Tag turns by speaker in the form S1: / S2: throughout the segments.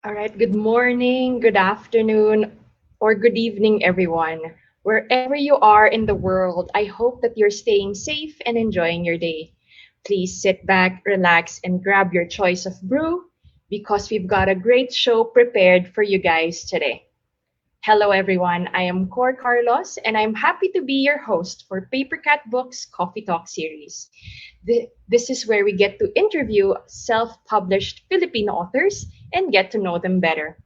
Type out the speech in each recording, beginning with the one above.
S1: All right, good morning, good afternoon, or good evening, everyone. Wherever you are in the world, I hope that you're staying safe and enjoying your day. Please sit back, relax, and grab your choice of brew because we've got a great show prepared for you guys today. Hello, everyone. I am Cor Carlos, and I'm happy to be your host for PaperKat Books Coffee Talk series. This is where we get to interview self published Filipino authors and get to know them better.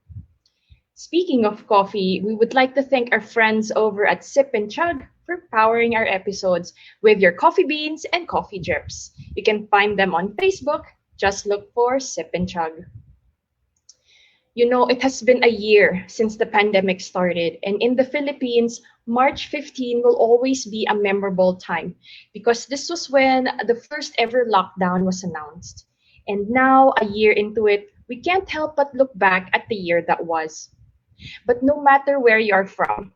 S1: Speaking of coffee, we would like to thank our friends over at Sip and Chug for powering our episodes with your coffee beans and coffee drips. You can find them on Facebook. Just look for Sip and Chug. You know, it has been a year since the pandemic started, and in the Philippines, March 15 will always be a memorable time because this was when the first ever lockdown was announced. And now, a year into it, we can't help but look back at the year that was. But no matter where you are from,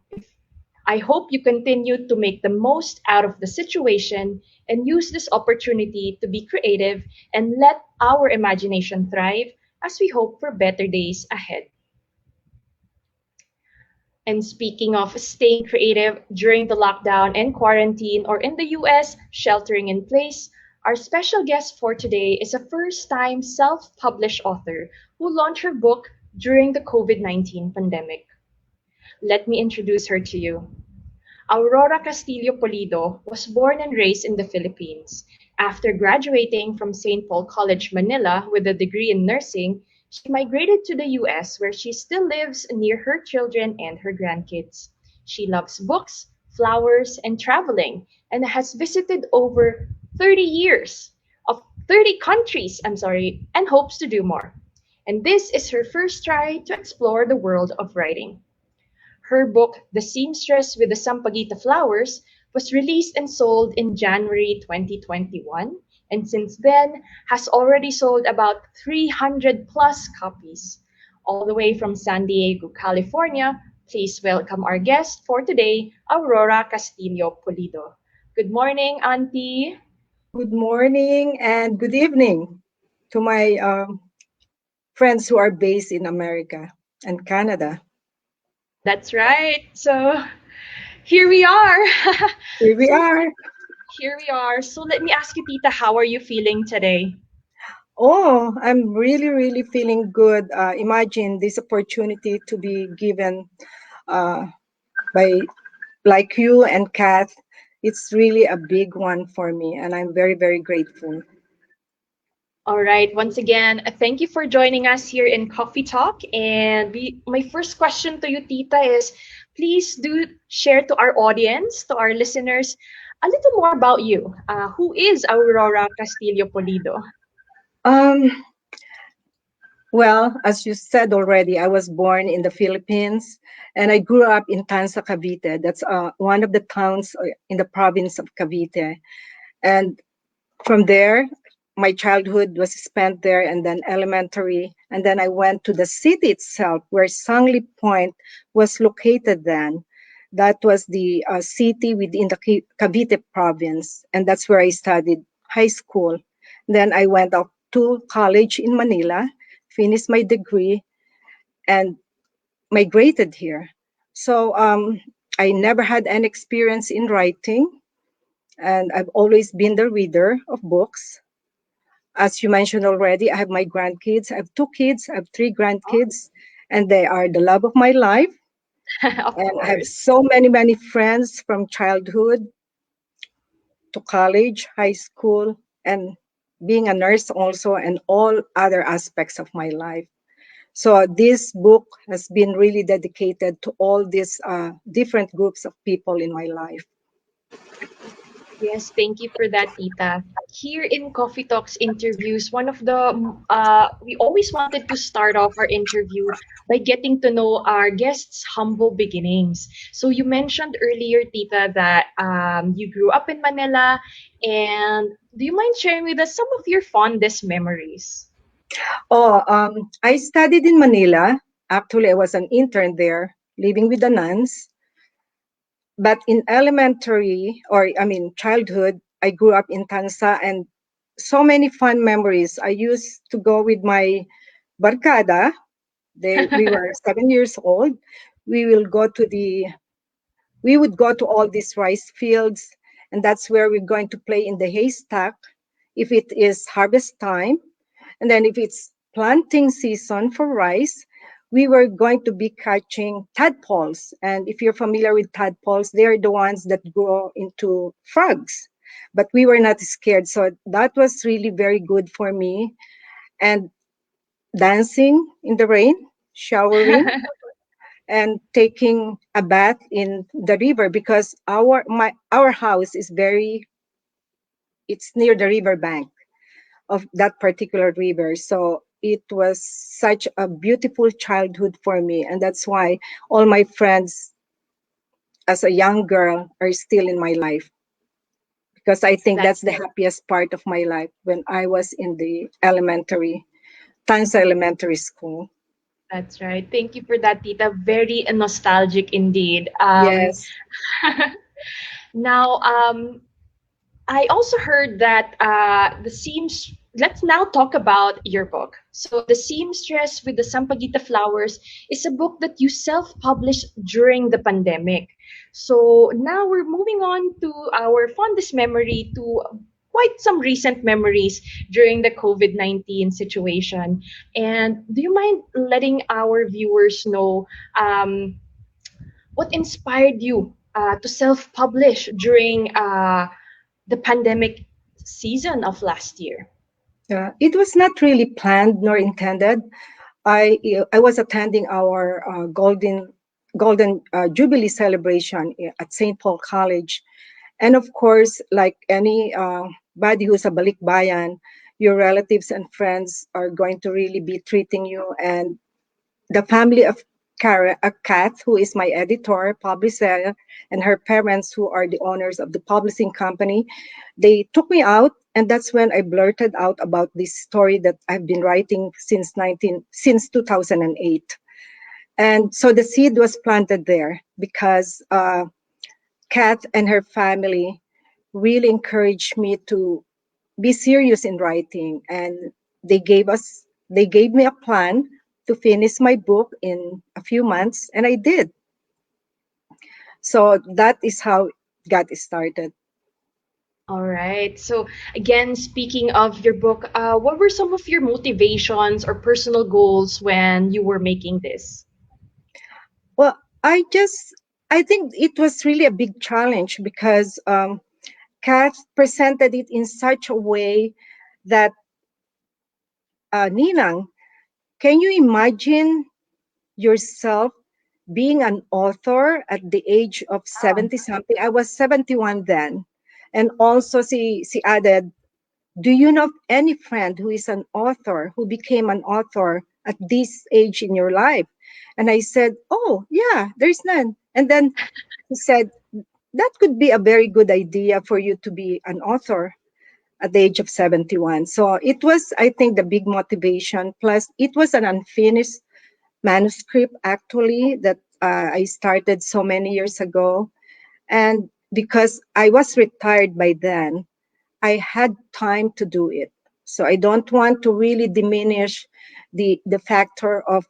S1: I hope you continue to make the most out of the situation and use this opportunity to be creative and let our imagination thrive as we hope for better days ahead. And speaking of staying creative during the lockdown and quarantine, or in the US, sheltering in place, our special guest for today is a first time self published author who launched her book during the COVID-19 pandemic. Let me introduce her to you. Aurora Castillo Pulido was born and raised in the Philippines. After graduating from St. Paul College Manila with a degree in nursing, she migrated to the US where she still lives near her children and her grandkids. She loves books, flowers, and traveling and has visited over 30 years of 30 countries, and hopes to do more. And this is her first try to explore the world of writing. Her book, The Seamstress with the Sampaguita Flowers, was released and sold in January 2021, and since then has already sold about 300 plus copies. All the way from San Diego, California, please welcome our guest for today, Aurora Castillo Pulido. Good morning, Auntie.
S2: Good morning and good evening to my friends who are based in America and Canada.
S1: That's right. So here we are.
S2: Here we
S1: so
S2: are.
S1: here we are. So let me ask you, Tita, how are you feeling today?
S2: Oh, I'm really, really feeling good. Imagine this opportunity to be given uh, by like you and Kath. It's really a big one for me, and I'm very, very grateful.
S1: All right. Once again, thank you for joining us here in Coffee Talk. And my first question to you, Tita, is please do share to our audience, to our listeners, a little more about you. Who is Aurora Castillo Polido?
S2: Um, Well, as you said already, I was born in the Philippines and I grew up in Tansa, Cavite. That's one of the towns in the province of Cavite. And from there, my childhood was spent there and then elementary. And then I went to the city itself where Sangli Point was located then. That was the city within the Cavite province. And that's where I studied high school. Then I went up to college in Manila, finished my degree, and migrated here. So I never had any experience in writing, and I've always been the reader of books. As you mentioned already, I have my grandkids. I have two kids, I have three grandkids, and they are the love of my life.
S1: Of
S2: And I have
S1: course.
S2: so many, many friends from childhood to college, high school, and being a nurse also, and all other aspects of my life. So this book has been really dedicated to all these different groups of people in my life.
S1: Yes, thank you for that, Tita. Here in Coffee Talks interviews, we always wanted to start off our interview by getting to know our guests' humble beginnings. So you mentioned earlier, Tita, that you grew up in Manila, and do you mind sharing with us some of your fondest memories?
S2: I studied in Manila. Actually, I was an intern there, living with the nuns. But in childhood, I grew up in Tansa and so many fun memories. I used to go with my barkada We were 7 years old. We will go to the we would go to all these rice fields, and that's where we're going to play in the haystack if it is harvest time. And then if it's planting season for rice, we were going to be catching tadpoles. And if you're familiar with tadpoles, they're the ones that grow into frogs. But we were not scared. So that was really very good for me. And dancing in the rain, showering, and taking a bath in the river because our house is very it's near the river bank of that particular river. So it was such a beautiful childhood for me. And that's why all my friends as a young girl are still in my life because I think that's
S1: That's
S2: the happiest part of my life when I was in the Tansa Elementary School.
S1: that's right. Thank you for that, Tita. Very nostalgic indeed.
S2: Yes.
S1: Now, I also heard that the seams. Let's now talk about your book. So, The Seamstress with the Sampaguita Flowers is a book that you self published during the pandemic. So, now we're moving on to our fondest memory to quite some recent memories during the COVID 19 situation. And do you mind letting our viewers know what inspired you to self publish during the pandemic season of last year?
S2: It was not really planned nor intended. I was attending our golden Jubilee celebration at St. Paul College, and of course, like any body who's a balikbayan, your relatives and friends are going to really be treating you. And the family of Kat, who is my editor, publisher, and her parents, who are the owners of the publishing company, they took me out, and that's when I blurted out about this story that I've been writing since 2008. And so the seed was planted there because Kat and her family really encouraged me to be serious in writing, and they gave me a plan to finish my book in a few months, and I did. So that is how it got started.
S1: All right. So, again, speaking of your book, what were some of your motivations or personal goals when you were making this?
S2: Well, I think it was really a big challenge because Kat presented it in such a way that Ninang, can you imagine yourself being an author at the age of 70 something? I was 71 then. And also she added, do you know any friend who is an author, who became an author at this age in your life? And I said, oh, yeah, there's none. And then he said, that could be a very good idea for you to be an author at the age of 71. So it was, I think, the big motivation. Plus, it was an unfinished manuscript actually that I started so many years ago. And because I was retired by then, I had time to do it. So I don't want to really diminish the factor of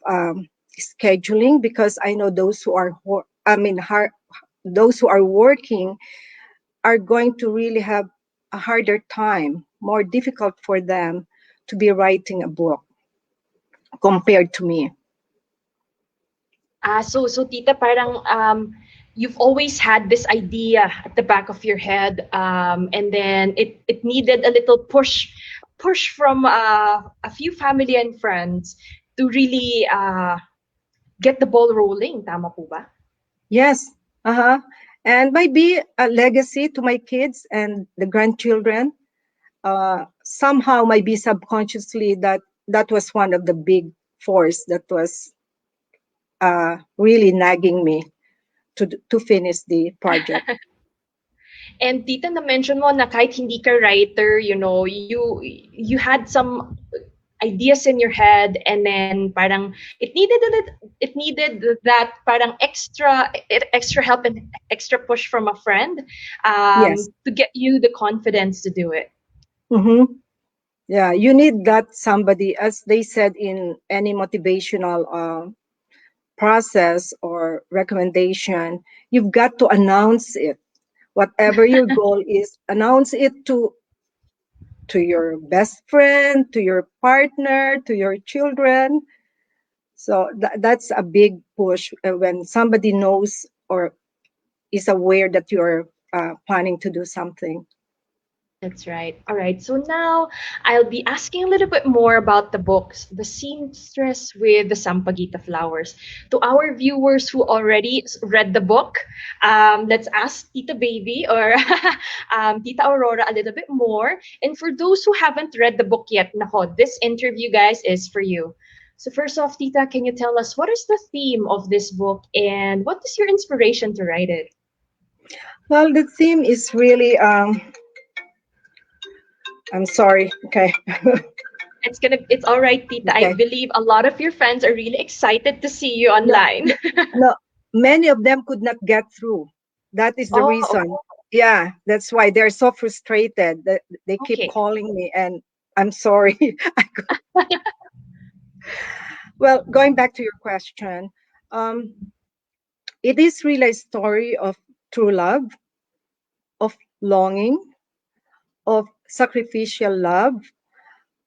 S2: scheduling because I know those who are, those who are working are going to really have a harder time, more difficult for them to be writing a book compared to me.
S1: So Tita, parang you've always had this idea at the back of your head, and then it needed a little push from a few family and friends to really get the ball rolling. Tama po ba?
S2: Yes. Uh-huh. And maybe a legacy to my kids and the grandchildren. Somehow, maybe subconsciously, that was one of the big force that was really nagging me to finish the project.
S1: And Tita, na-mention mo na kahit hindi ka writer, you had some ideas in your head, and then parang it needed that parang extra help and extra push from a friend
S2: Yes.
S1: to get you the confidence to do it.
S2: Mm-hmm. Yeah, you need that somebody, as they said in any motivational process or recommendation, you've got to announce it. Whatever your goal is, announce it to your best friend, to your partner, to your children. So that's a big push when somebody knows or is aware that you're planning to do something.
S1: That's right. All right. So now I'll be asking a little bit more about the books, The Seamstress with the Sampaguita Flowers. To our viewers who already read the book, let's ask Tita Baby or Tita Aurora a little bit more. And for those who haven't read the book yet, nako, this interview, guys, is for you. So first off, Tita, can you tell us what is the theme of this book and what is your inspiration to write it?
S2: Well, the theme is really, I'm sorry. Okay.
S1: It's all right, Tita. I
S2: Okay.
S1: believe a lot of your friends are really excited to see you
S2: No,
S1: online.
S2: no, many of them could not get through. That is the
S1: Oh,
S2: reason. Yeah, that's why they're so frustrated that they keep
S1: okay.
S2: calling me, and I'm sorry. Well, going back to your question, um, it is really a story of true love, of longing, of sacrificial love.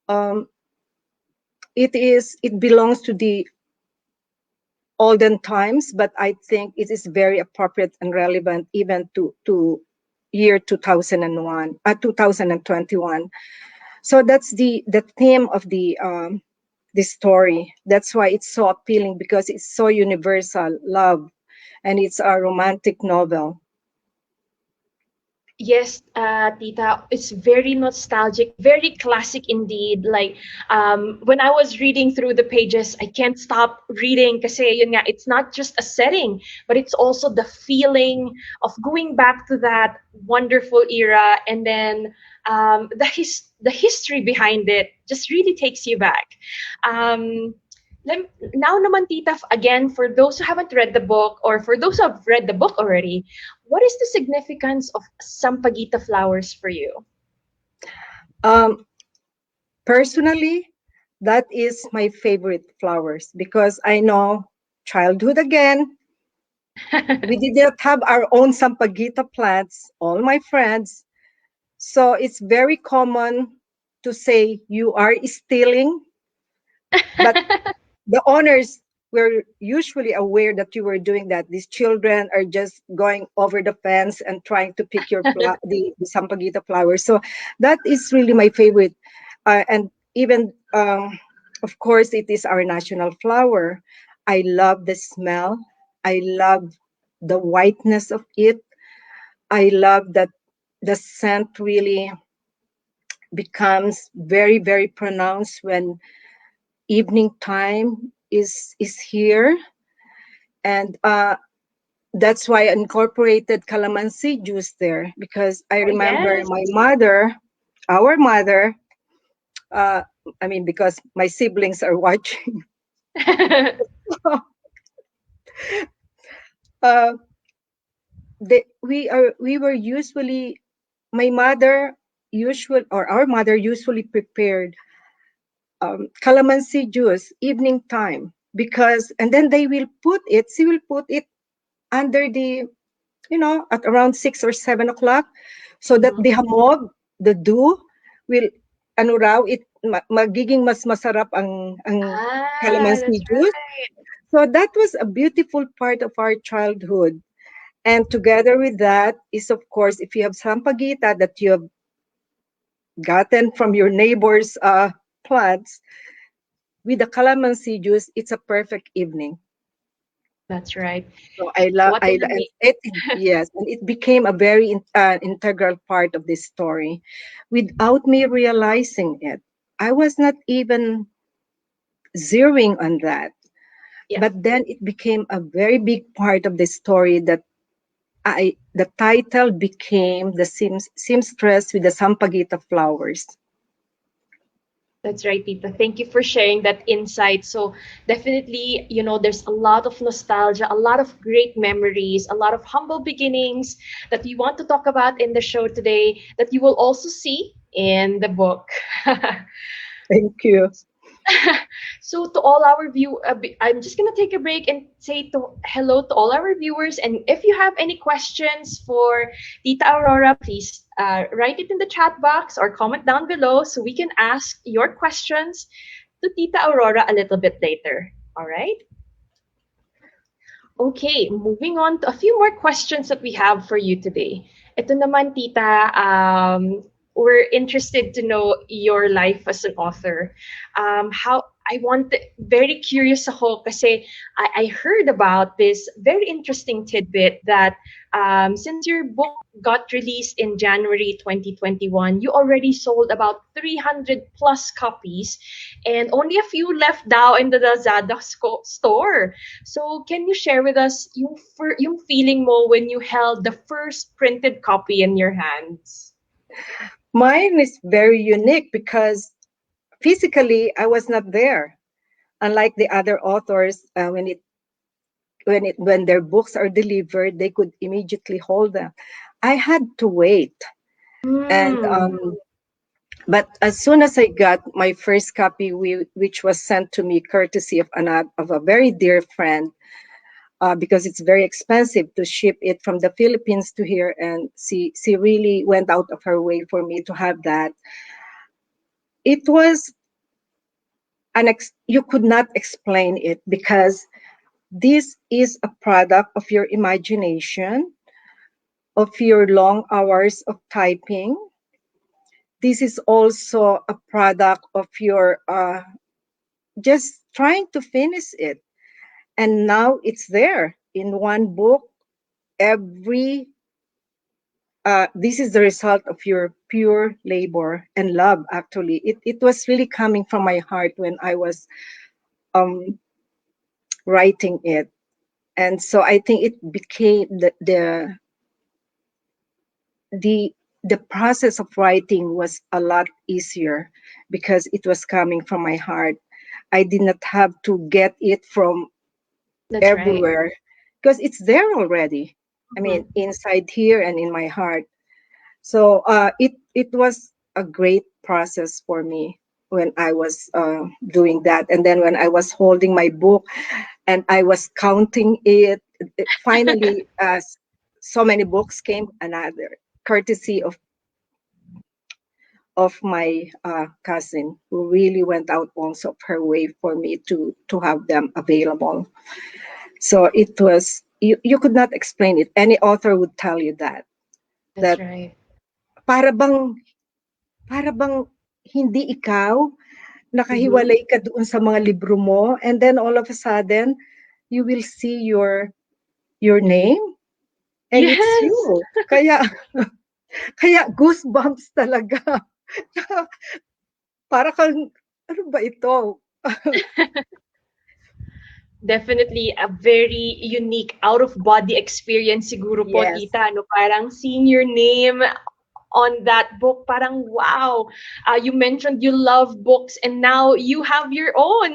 S2: Um, it belongs to the olden times, but I think it is very appropriate and relevant even to year 2001, 2021. So that's the theme of the story. That's why it's so appealing because it's so universal, love, and it's a romantic novel.
S1: Yes, Tita, it's very nostalgic, very classic indeed. Like when I was reading through the pages, I can't stop reading kasi yun nga, it's not just a setting, but it's also the feeling of going back to that wonderful era, and then the history behind it just really takes you back. Um, Now naman, Tita, again, for those who haven't read the book or for those who have read the book already, what is the significance of Sampaguita flowers for you?
S2: Um, Personally, that is my favorite flowers because I know childhood again. We did not have our own sampaguita plants, all my friends. So it's very common to say you are stealing, but the owners were usually aware that you were doing that. These children are just going over the fence and trying to pick the sampaguita flowers. So that is really my favorite. And even, of course, it is our national flower. I love the smell. I love the whiteness of it. I love that the scent really becomes very, very pronounced when evening time is here, and that's why I incorporated calamansi juice there because I
S1: Oh,
S2: remember
S1: yes.
S2: my mother, our mother. Uh, I mean, because my siblings are watching. uh, we were usually my mother usual or our mother usually prepared calamansi juice evening time because and then she will put it under the at around 6 or 7 o'clock, so that
S1: Mhm.
S2: the hamog, the dew, will ano raw, magiging mas masarap ang
S1: Ah,
S2: calamansi
S1: that's
S2: juice.
S1: right.
S2: So that was a beautiful part of our childhood. And together with that is, of course, if you have sampaguita that you have gotten from your neighbor's plants, with the calamansi juice, it's a perfect evening.
S1: That's right.
S2: So
S1: What an
S2: and
S1: amazing.
S2: yes, and it became a very integral part of this story, without me realizing it. I was not even zeroing on that,
S1: Yeah,
S2: but then it became a very big part of the story that the title became the Seamstress with the Sampaguita Flowers.
S1: That's right, Tita. Thank you for sharing that insight. So definitely, there's a lot of nostalgia, a lot of great memories, a lot of humble beginnings that we want to talk about in the show today that you will also see in the book.
S2: Thank you.
S1: So to all our I'm just gonna take a break and say hello to all our viewers. And if you have any questions for Tita Aurora, please write it in the chat box or comment down below so we can ask your questions to Tita Aurora a little bit later. All right. Okay, moving on to a few more questions that we have for you today. Ito naman, Tita, we're interested to know your life as an author. Very curious ako kasi I heard about this very interesting tidbit that since your book got released in January 2021, you already sold about 300 plus copies and only a few left now in the Lazada store. So, can you share with us yung feeling mo when you held the first printed copy in your hands?
S2: Mine is very unique because physically I was not there. Unlike the other authors, when their books are delivered, they could immediately hold them. I had to wait, and
S1: Mm,
S2: but as soon as I got my first copy, which was sent to me courtesy of a very dear friend, because it's very expensive to ship it from the Philippines to here, and she really went out of her way for me to have that. It was you could not explain it because this is a product of your imagination, of your long hours of typing. This is also a product of your just trying to finish it. And now it's there in one book. Every this is the result of your pure labor and love. Actually, it was really coming from my heart when I was um, writing it, and so I think it became the the process of writing was a lot easier because it was coming from my heart. I did not have to get it from
S1: that's right.
S2: everywhere because it's there already. I mean,
S1: Mhm.
S2: inside here and in my heart. So it was a great process for me when I was doing that, and then when I was holding my book and I was counting it finally, so many books came, another courtesy of my cousin, who really went out also of her way for me to have them available. So it was you could not explain it. Any author would tell you
S1: That's
S2: that
S1: right.
S2: para bang para bang hindi ikaw,
S1: Mm-hmm.
S2: nakahiwalay ka doon sa mga libro mo, and then all of a sudden you will see your name and it's you.
S1: Yes.
S2: Kaya kaya goosebumps talaga. Para kang ano ba ito?
S1: Definitely a very unique out of body experience siguro po
S2: Yes.
S1: tita no parang seeing your name on that book parang wow, you mentioned you love books and now you have your own.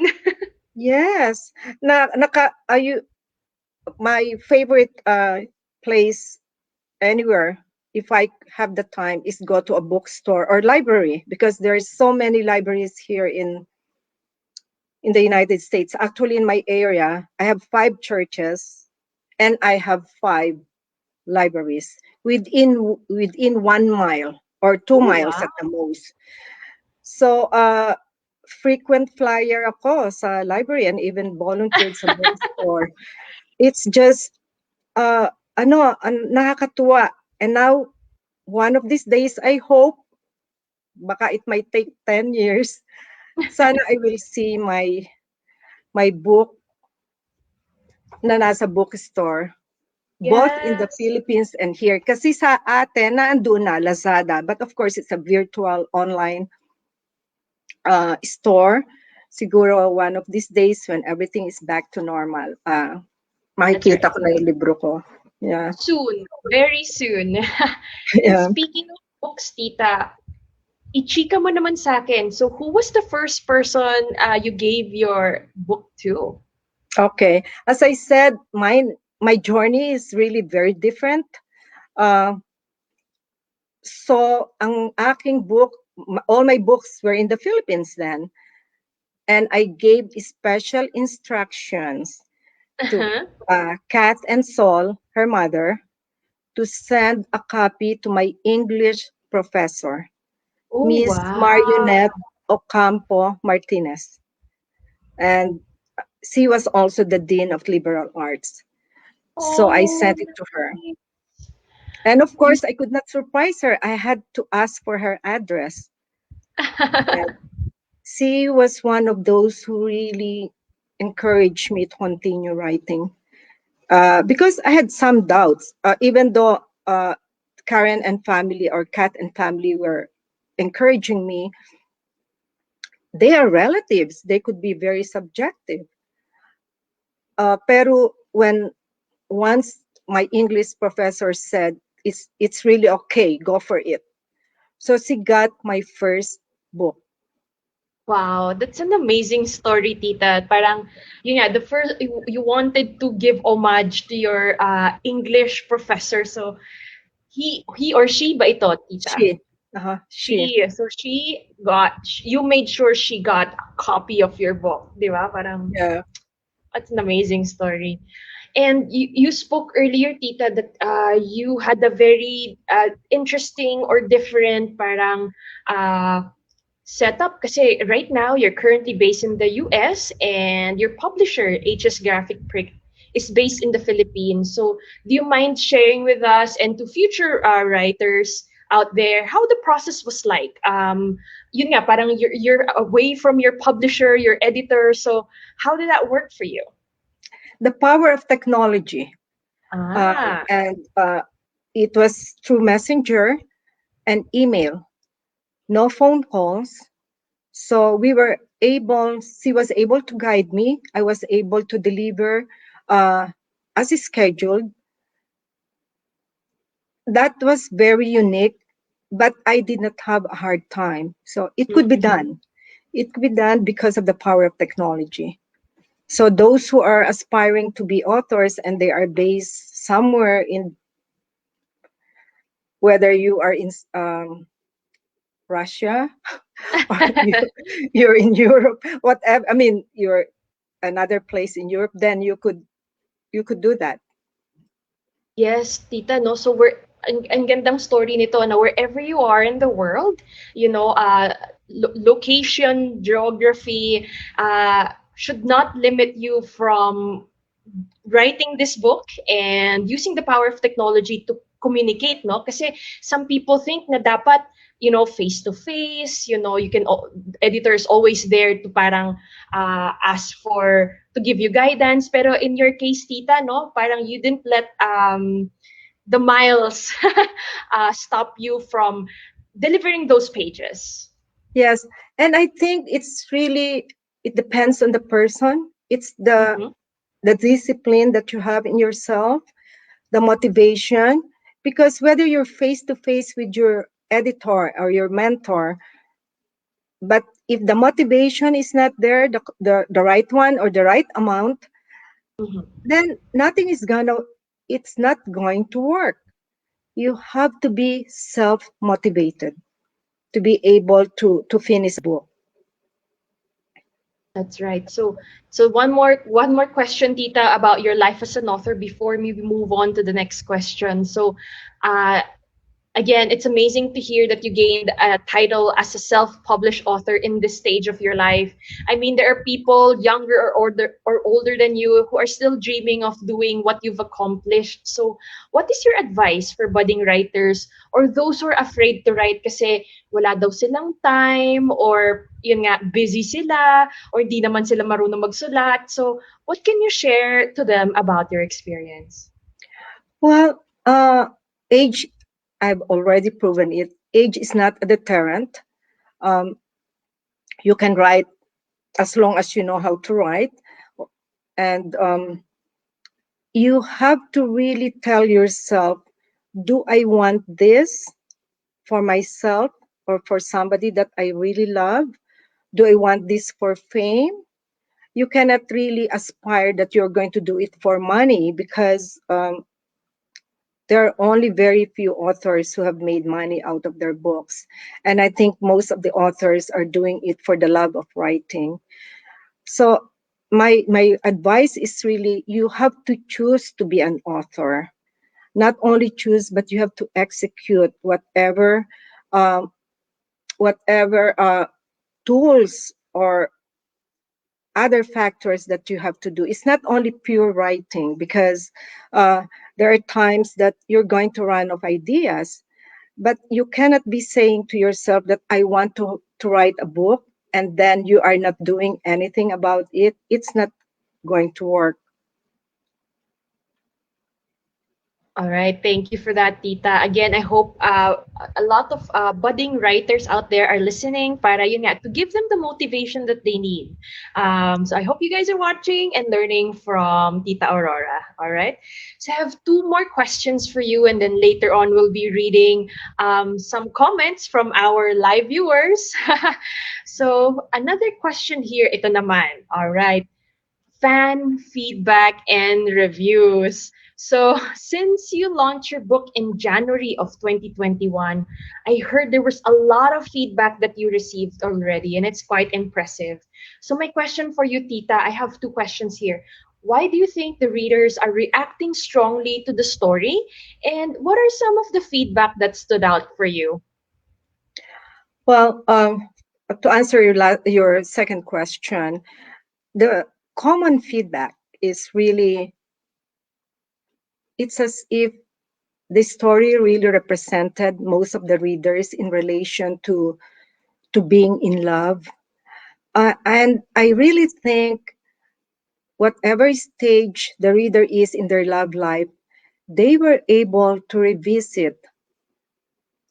S2: Yes. My favorite place anywhere, if I have the time, is go to a bookstore or library because there's so many libraries here in the United States. Actually, in my area, I have 5 churches and I have 5 libraries within 1 mile or two
S1: Oh
S2: miles
S1: wow.
S2: at the most. So frequent flyer ako sa library and even volunteered sa bookstore. It's just nakakatuwa. And now one of these days, I hope, baka it might take 10 years, sana I will see my book na nasa bookstore, both in the
S1: Yes.
S2: Philippines and here. Kasi sa atin, naandun na, Lazada. But of course, it's a virtual online store. Siguro one of these days when everything is back to normal,
S1: That's
S2: makikita
S1: right.
S2: ko na yung libro ko.
S1: Soon, very soon. And
S2: Yeah.
S1: speaking of books, tita, ichika mo naman sa akin. So, who was the first person you gave your book to?
S2: Okay. As I said, my journey is really very different. Uh, so, ang aking book, all my books were in the Philippines then. And I gave special instructions to
S1: Uh-huh.
S2: Kat and Sol, her mother, to send a copy to my English professor,
S1: Oh,
S2: Miss
S1: wow.
S2: Marionette Ocampo Martinez. And she was also the Dean of Liberal Arts. So I
S1: Oh,
S2: sent it to her.
S1: nice.
S2: And of
S1: You
S2: course, I could not surprise her. I had to ask for her address. And she was one of those who really encouraged me to continue writing. Because I had some doubts, even though Karen and family or Kat and family were encouraging me, they are relatives. They could be very subjective. Pero when once my English professor said, it's really okay, go for it. So she got my first book.
S1: Wow, that's an amazing story, Tita. Parang, yun nga, the first, you wanted to give homage to your English professor. So, he or she ba ito, Tita?
S2: She.
S1: So she got, you made sure she got a copy of your book, di ba? Parang,
S2: Yeah.
S1: that's an amazing story. And you spoke earlier, Tita, that you had a very interesting or different parang setup kasi right now you're currently based in the US and your publisher, HS Graphic Print, is based in the Philippines. So do you mind sharing with us and to future writers out there how the process was like? Yun nga, parang you're away from your publisher, your editor. So how did that work for you?
S2: The power of technology.
S1: Ah,
S2: And it was through Messenger and email, no phone calls. So she was able to guide me. I was able to deliver uh, as scheduled. That was very unique, but I did not have a hard time. So it could be
S1: mm-hmm.
S2: done. It could be done because of the power of technology. So those who are aspiring to be authors and they are based somewhere in, whether you are in Russia or you're in Europe, whatever. I mean, you're another place in Europe, then you could do that.
S1: Yes, tita, no? So ang gandang story nito na wherever you are in the world, you know, location, geography, should not limit you from writing this book and using the power of technology to communicate, no? Kasi some people think na dapat, face to face, you can, editor is always there to parang ask for, to give you guidance. Pero in your case, tita, no? Parang you didn't let the miles stop you from delivering those pages.
S2: Yes, and I think it depends on the person. It's
S1: Mm-hmm.
S2: the discipline that you have in yourself, the motivation, because whether you're face to face with your editor or your mentor, but if the motivation is not there, the right one or the right amount,
S1: Mm-hmm.
S2: then it's not going to work. You have to be self motivated to be able to finish book.
S1: That's right. So one more question, Tita, about your life as an author before we move on to the next question. So, uh, again, it's amazing to hear that you gained a title as a self-published author in this stage of your life. I mean, there are people younger or older than you who are still dreaming of doing what you've accomplished. So, what is your advice for budding writers or those who are afraid to write kasi wala daw silang time or yun nga, busy sila or di naman sila marunong magsulat. So, what can you share to them about your experience?
S2: Well, age, I've already proven it. Age is not a deterrent. Um, you can write as long as you know how to write. And you have to really tell yourself, do I want this for myself? or for somebody that I really love? Do I want this for fame? You cannot really aspire that you're going to do it for money, because there are only very few authors who have made money out of their books. And I think most of the authors are doing it for the love of writing. So my advice is really, you have to choose to be an author. Not only choose, but you have to execute um, whatever tools or other factors that you have to do. It's not only pure writing, because uh, there are times that you're going to run of ideas, but you cannot be saying to yourself that I want to write a book and then you are not doing anything about it. It's not going to work.
S1: All right, thank you for that, Tita. Again, I hope a lot of budding writers out there are listening para yun nga, to give them the motivation that they need. So I hope you guys are watching and learning from Tita Aurora. All right. So I have two more questions for you, and then later on we'll be reading some comments from our live viewers. So another question here, ito naman. All right, fan feedback and reviews. So, since you launched your book in January of 2021, I heard there was a lot of feedback that you received already, and it's quite impressive. So, my question for you, Tita, I have two questions here. Why do you think the readers are reacting strongly to the story? And what are some of the feedback that stood out for you?
S2: Well, to answer your second question, the common feedback is really, it's as if the story really represented most of the readers in relation to being in love. And I really think whatever stage the reader is in their love life, they were able to revisit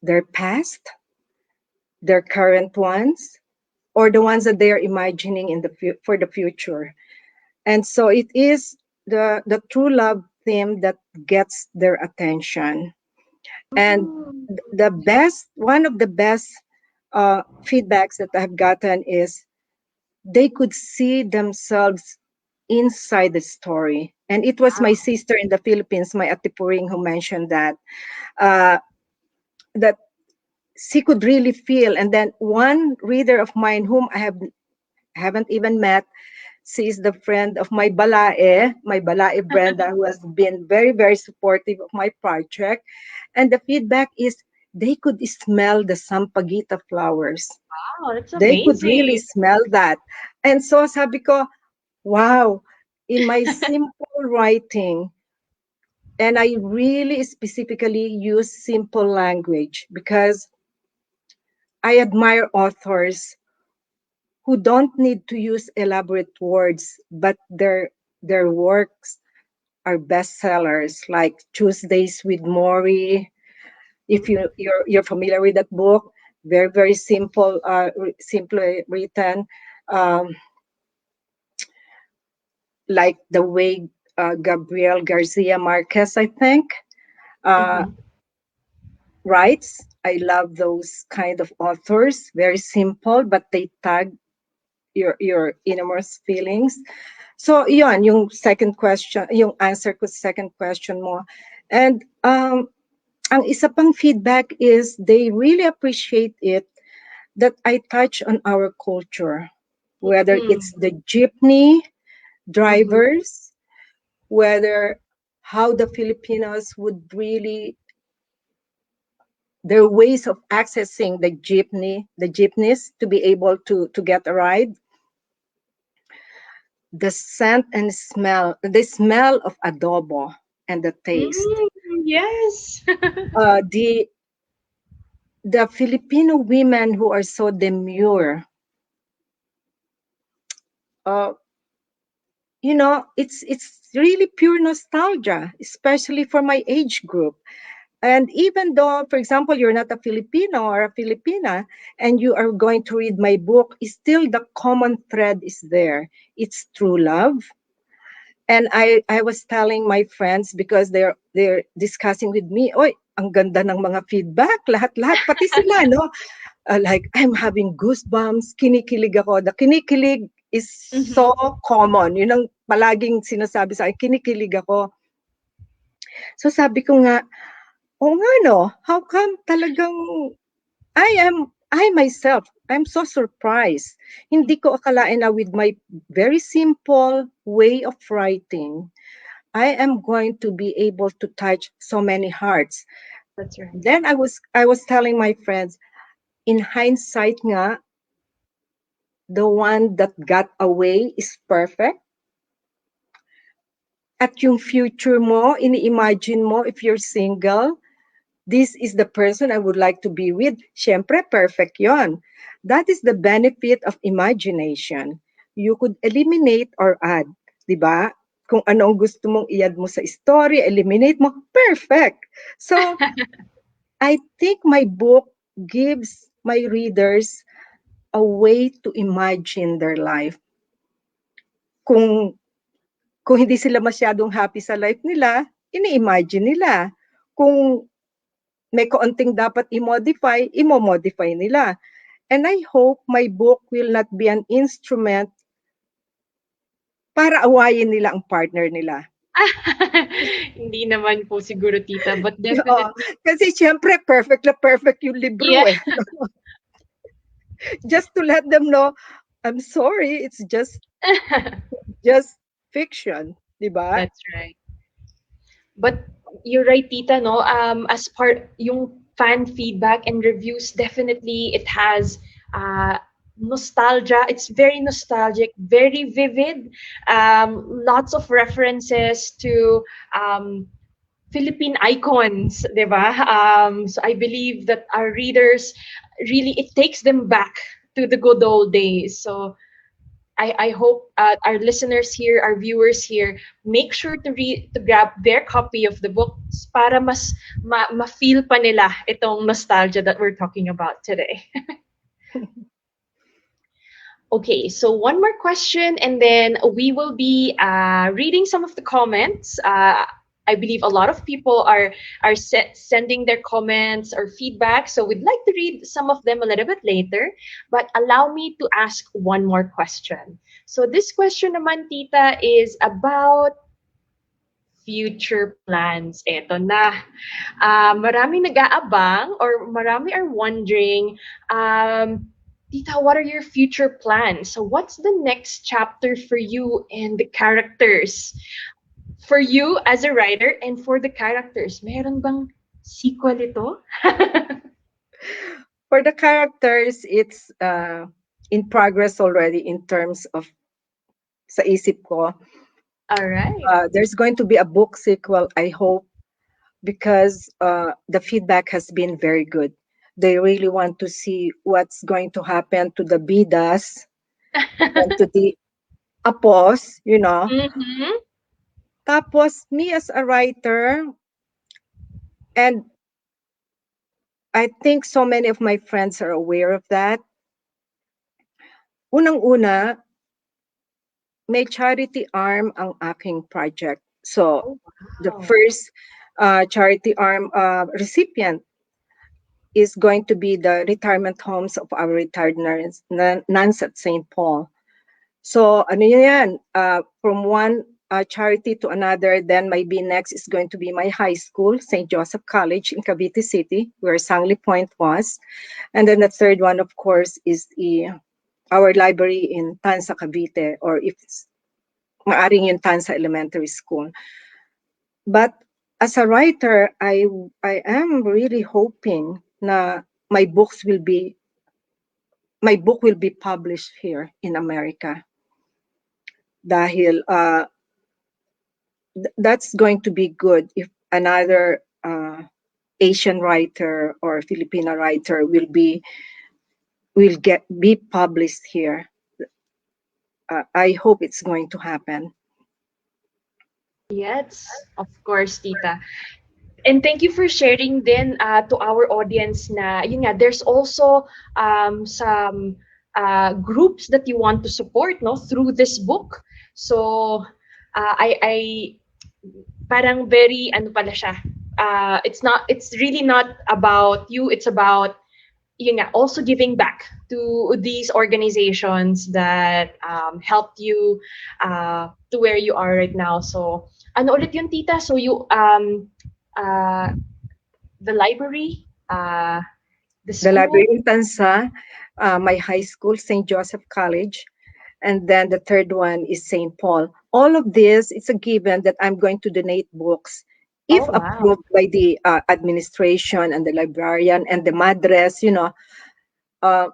S2: their past, their current ones, or the ones that they are imagining for the future. And so it is the true love theme that gets their attention. And
S1: Mm.
S2: one of the best feedbacks that I've gotten is they could see themselves inside the story. And it was my
S1: Wow.
S2: sister in the Philippines, my Ate Puring, who mentioned uh, that she could really feel. And then one reader of mine whom haven't even met, she is the friend of my Balae Brenda, who has been very, very supportive of my project. And the feedback is they could smell the Sampaguita flowers.
S1: Wow, that's
S2: They could really
S1: amazing.
S2: smell that. And so sabi ko, wow, in my simple writing, and I really specifically use simple language because I admire authors who don't need to use elaborate words, but their works are bestsellers, like Tuesdays with Maury. If you're familiar with that book, very very simple, simply written, um, like the way Gabriel Garcia Marquez, I think, uh,
S1: Mhm.
S2: writes. I love those kind of authors. Very simple, but they tag your innermost feelings. So, yun, yung second question, yung answer ko sa second question mo. And ang isa pang feedback is they really appreciate it that I touch on our culture, whether it's
S1: Mm.
S2: the jeepney
S1: Mhm.
S2: drivers, whether how the Filipinos would really, their ways of accessing the jeepneys to be able to get a ride, the scent and smell, the smell of adobo and the taste.
S1: Mm, yes.
S2: The Filipino women who are so demure, uh, it's really pure nostalgia, especially for my age group. And even though, for example, you're not a Filipino or a Filipina, and you are going to read my book, still the common thread is there. It's true love. And I was telling my friends because they're discussing with me, oy, ang ganda ng mga feedback, lahat-lahat, pati sila, no? like I'm having goosebumps, kinikilig ako. The kinikilig is so
S1: Mhm.
S2: common. Yun ang palaging sinasabi sa akin, kinikilig ako. So sabi ko nga, oo nga no, how come talagang I myself, I'm so surprised. Hindi ko akalain na with my very simple way of writing, I am going to be able to touch so many hearts.
S1: That's right.
S2: Then I was telling my friends, in hindsight nga, the one that got away is perfect. At yung future mo, ini-imagine mo if you're single, this is the person I would like to be with. Siyempre, perfect yon. That is the benefit of imagination. You could eliminate or add, di ba? Kung ano ang gusto mong i-add mo sa story, eliminate mo, perfect. So, I think my book gives my readers a way to imagine their life. Kung kung hindi sila masyadong happy sa life nila, ini-imagine nila. Kung may kaunting dapat i-modify, imo-modify nila. And I hope my book will not be an instrument para awayin nila ang partner nila.
S1: Hindi naman po siguro, tita, but
S2: Oo,
S1: definitely,
S2: kasi siyempre perfect na perfect yung libro
S1: yeah.
S2: eh. Just to let them know, I'm sorry, it's just fiction, di ba?
S1: That's right. But you're right, tita, no? As part yung fan feedback and reviews, definitely it has uh, nostalgia. It's very nostalgic, very vivid. Lots of references to Philippine icons, di ba? So I believe that our readers really, it takes them back to the good old days. So I hope our listeners here, our viewers here, make sure to read, to grab their copy of the books para mas ma-feel pa nila itong nostalgia that we're talking about today. Okay, so one more question, and then we will be reading some of the comments. I believe a lot of people are sending their comments or feedback, so we'd like to read some of them a little bit later. But allow me to ask one more question. So this question naman, Tita, is about future plans. Eto na. Marami nag-aabang or marami are wondering, Tita, what are your future plans? So what's the next chapter for you and the characters? For you as a writer and for the characters, meron bang sequel ito?
S2: For the characters, it's in progress already in terms of sa isip ko.
S1: All right.
S2: There's going to be a book sequel, I hope, because the feedback has been very good. They really want to see what's going to happen to the bidas and to the apos.
S1: Mm-hmm.
S2: Tapos, me as a writer, and I think so many of my friends are aware of that. Unang-una, may charity arm ang aking project. So,
S1: Oh,
S2: the
S1: wow.
S2: first charity arm recipient is going to be the retirement homes of our retired nuns at St. Paul. So, ano yan, from one charity to another, then maybe next is going to be my high school, St. Joseph College in Cavite City, where Sangli Point was. And then the third one, of course, is our library in Tansa, Cavite, or if it's maaring yung Tansa Elementary School. But as a writer, I am really hoping na my book will be published here in America. Dahil that's going to be good if another Asian writer or Filipino writer will be published here. I hope it's going to happen.
S1: Yes, of course, Tita. And thank you for sharing din to our audience na, yun nga, there's also some groups that you want to support, no, through this book. So, I parang very, ano pala siya, it's really not about you, it's about yun nga, also giving back to these organizations that helped you to where you are right now. So, ano ulit yun, tita? So, uh, the library, the
S2: The
S1: school.
S2: library in Tansa, my high school, St. Joseph College, and then the third one is St. Paul. All of this, it's a given that I'm going to donate books if
S1: Oh, wow.
S2: approved by the administration and the librarian and the madres, Uh,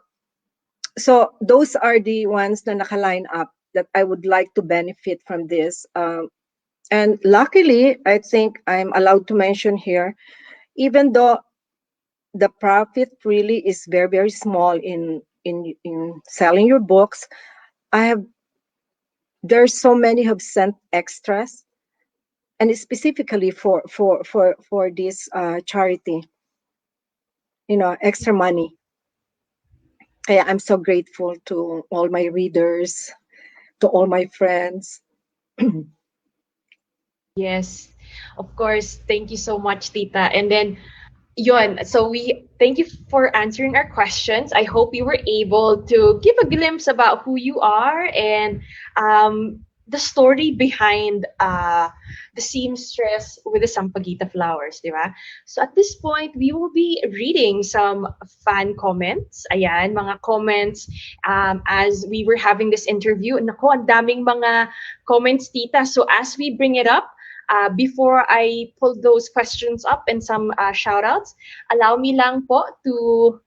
S2: so those are the ones na nakaline up that I would like to benefit from this. And luckily, I think I'm allowed to mention here, even though the profit really is very, very small in selling your books, I have there's so many have sent extras, and it's specifically for this charity, extra money. Kaya I'm so grateful to all my readers, to all my friends.
S1: Yes, of course. Thank you so much, Tita. And then, yun, so we thank you for answering our questions. I hope you were able to give a glimpse about who you are and the story behind the seamstress with the Sampaguita Flowers, di ba? So at this point, we will be reading some fan comments. Ayan, mga comments as we were having this interview. Nako, ang daming mga comments, Tita. So as we bring it up, before I pull those questions up and some shout outs, allow me lang po to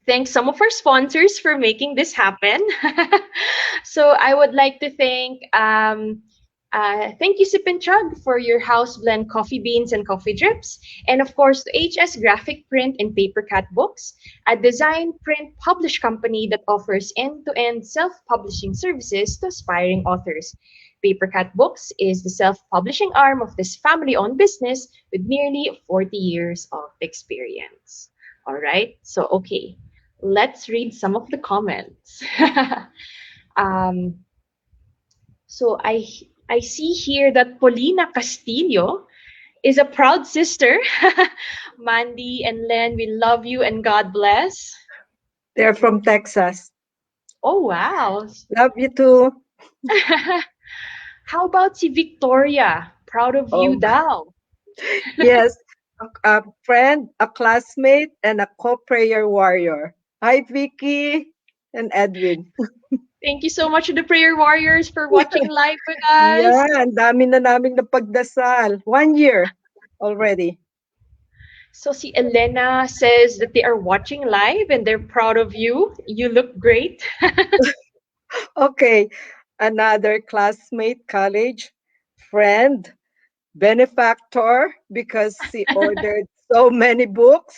S1: thank some of our sponsors for making this happen. So I would like to thank you Sip and Chug for your house blend coffee beans and coffee drips, and of course to HS Graphic Print and PaperKat Books, a design print publish company that offers end-to-end self-publishing services to aspiring authors. PaperKat Books is the self-publishing arm of this family-owned business with nearly 40 years of experience. All right, so okay, let's read some of the comments. um, so I see here that Paulina Castillo is a proud sister. Mandy and Len, we love you and God bless.
S2: They're from Texas.
S1: Oh wow.
S2: Love you too.
S1: How about si Victoria? Proud of you
S2: Oh,
S1: daw.
S2: yes. A friend, a classmate, and a co-prayer warrior. Hi, Vicky and Edwin.
S1: Thank you so much to the prayer warriors for watching live with us.
S2: Yeah, ang dami na naming napagdasal. 1 year already.
S1: So si Elena says that they are watching live and they're proud of you. You look great.
S2: Okay, another classmate, college friend, benefactor, because she ordered so many books.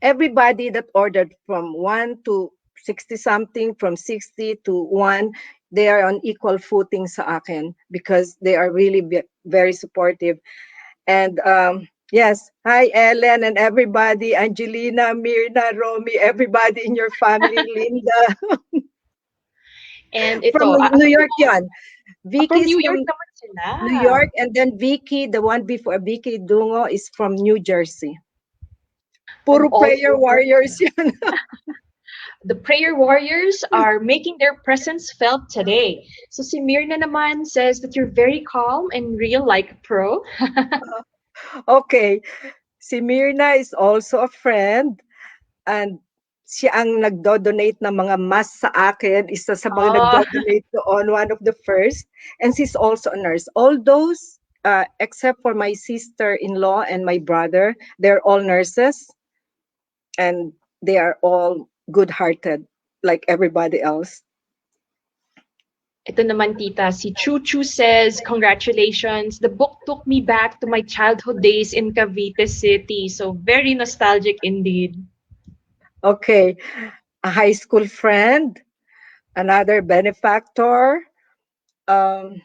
S2: Everybody that ordered from 1 to 60 something, from 60 to 1, they are on equal footing sa akin because they are really very supportive. And yes, hi Ellen and everybody, Angelina, Mirna, Romy, everybody in your family, Linda.
S1: And
S2: From
S1: ito,
S2: New York yan.
S1: from
S2: Vicky's
S1: New
S2: from
S1: York naman sila.
S2: New York, and then Vicky, the one before Vicky Dungo, is from New Jersey.
S1: From
S2: Puro
S1: all
S2: prayer
S1: over.
S2: warriors yan.
S1: The prayer warriors are making their presence felt today. So si Mirna naman says that you're very calm and real like a pro.
S2: Okay, si Mirna is also a friend, and siya ang nagdo-donate ng mga mask sa akin, isa sa mga
S1: Oh,
S2: nagdo-donate doon, one of the first. And she's also a nurse. All those, except for my sister-in-law and my brother, they're all nurses, and they are all good-hearted, like everybody else.
S1: ito naman tita, si Chu says, congratulations. The book took me back to my childhood days in Cavite City. So very nostalgic indeed.
S2: Okay, a high school friend, another benefactor, um,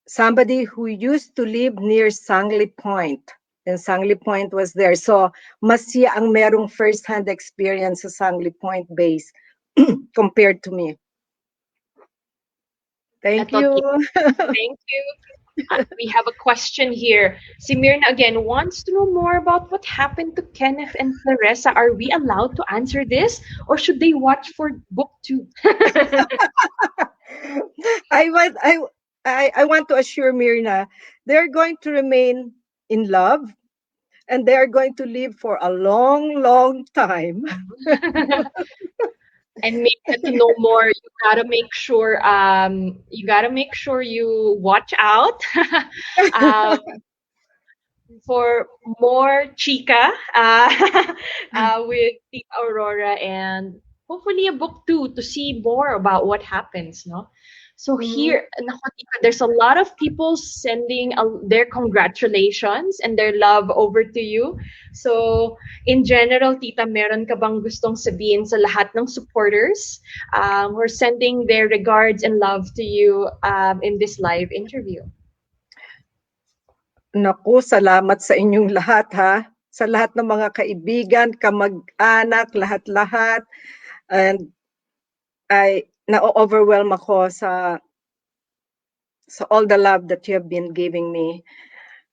S2: somebody who used to live near Sangley Point. And Sangley Point was there. So, mas siya ang merong first-hand experience sa Sangley Point base compared to me. Thank
S1: Ito,
S2: you.
S1: thank you. We have a question here. Si Mirna again wants to know more about what happened to Kenneth and Clarissa. Are we allowed to answer this, or should they watch for book two?
S2: I want I want to assure Mirna they're going to remain in love and they are going to live for a long, long time.
S1: And maybe to know more, you gotta make sure you watch out. um, for more chica with Tita Aurora, and hopefully a book too to see more about what happens, no? So
S2: Mhm.
S1: here, naku, Tita, there's a lot of people sending their congratulations and their love over to you. So in general, Tita, meron ka bang gustong sabihin sa lahat ng supporters who are sending their regards and love to you in this live interview?
S2: Naku, salamat sa inyong lahat ha. Sa lahat ng mga kaibigan, kamag-anak, lahat-lahat. And na-overwhelm ako sa all the love that you have been giving me.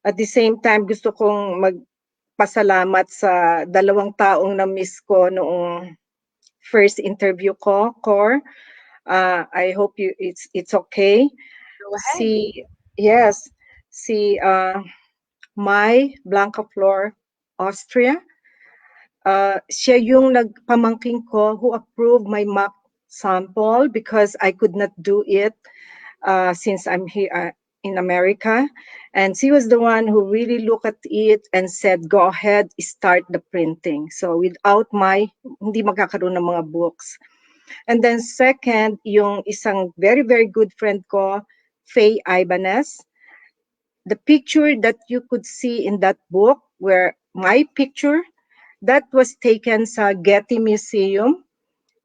S2: At the same time, gusto kong magpasalamat sa dalawang taong na-miss ko noong first interview ko, Cor. I hope it's okay.
S1: Go ahead.
S2: Si yes, si Mai Blanca Flor, Austria. Siya yung nagpamangking ko who approved my mock sample because I could not do it since I'm here in America. And she was the one who really looked at it and said, go ahead, start the printing. So without my, hindi magkakaroon ng mga books. And then second, yung isang very, very good friend ko, Faye Ibanez. The picture that you could see in that book, where my picture, that was taken sa Getty Museum.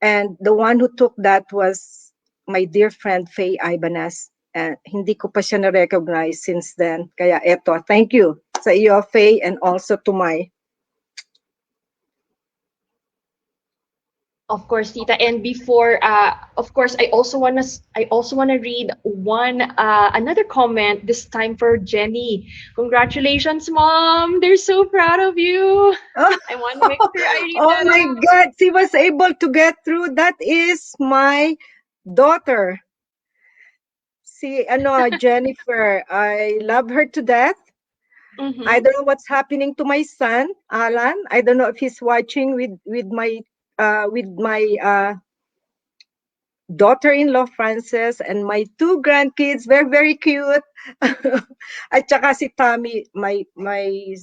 S2: And the one who took that was my dear friend Faye Ibanez. And hindi ko pa siya na-recognize since then. Kaya eto, thank you sa iyo, Faye, and also to my.
S1: Of course, Tita. And before, of course, I also wanna read another comment. This time for Jenny. Congratulations, Mom. They're so proud of you.
S2: Oh,
S1: I want to make sure I read
S2: oh
S1: that
S2: my
S1: out.
S2: God, she was able to get through. That is my daughter. Si Jennifer. I love her to death. I
S1: Mm-hmm.
S2: don't know what's happening to my son, Alan. I don't know if he's watching with my daughter-in-law Frances and my two grandkids. Very very cute. At saka si Tommy, my I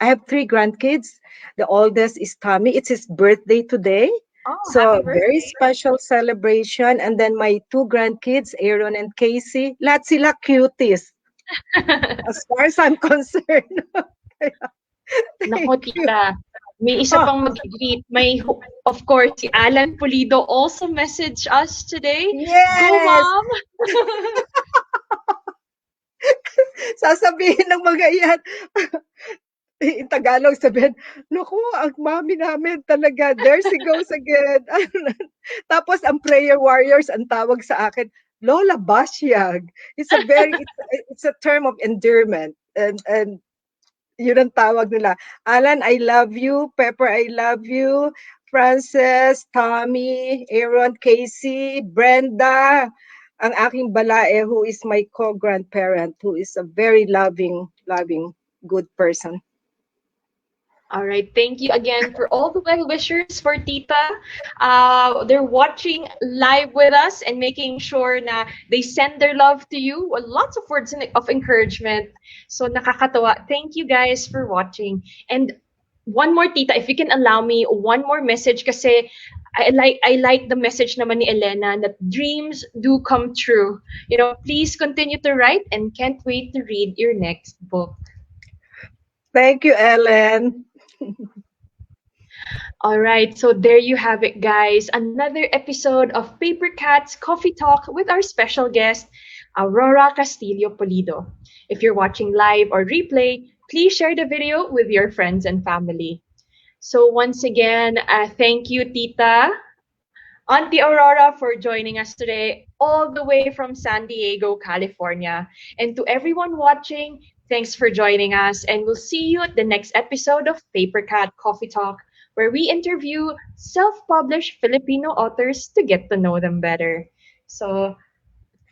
S2: have three grandkids. The oldest is Tommy. It's his birthday today.
S1: Oh, happy
S2: So very
S1: birthday.
S2: special celebration. And then my two grandkids, Aaron and Casey. Lahat sila cuties as far as I'm concerned.
S1: Nako,
S2: Thank you.
S1: Tita. May isa
S2: Oh,
S1: pang mag-greet. Of course, si Alan Pulido also messaged us today. Go,
S2: yes!
S1: Mom!
S2: Sasabihin ng mga iyan, in Tagalog sabihin, naku, ang mami namin talaga, there she goes again. Tapos ang prayer warriors ang tawag sa akin, Lola Basyag. It's a term of endearment. And yun ang tawag nila. Alan, I love you. Pepper, I love you. Frances, Tommy, Aaron, Casey, Brenda, ang aking balae who is my co-grandparent, who is a very loving, good person.
S1: All right. Thank you again for all the well wishers for Tita. They're watching live with us and making sure na they send their love to you. Well, lots of words of encouragement. So nakakatawa. Thank you guys for watching. And one more, Tita, if you can allow me one more message, kasi I like the message naman ni Elena that dreams do come true. Please continue to write and can't wait to read your next book.
S2: Thank you, Ellen.
S1: All right, so there you have it, guys. Another episode of Paper Cat's Coffee Talk with our special guest, Aurora Castillo Pulido. If you're watching live or replay, please share the video with your friends and family. So once again, thank you, Tita, Auntie Aurora for joining us today, all the way from San Diego, California. And to everyone watching, thanks for joining us. And we'll see you at the next episode of PaperKat Coffee Talk, where we interview self published Filipino authors to get to know them better. So,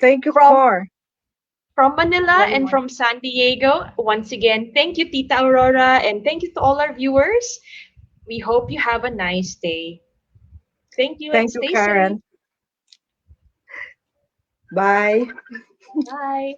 S2: Thank you,
S1: from
S2: Core.
S1: from Manila
S2: One
S1: and
S2: more.
S1: from San Diego, once again, thank you, Tita Aurora, and thank you to all our viewers. We hope you have a nice day. Thank you and
S2: Thank you,
S1: stay safe.
S2: Karen. Bye.
S1: Bye.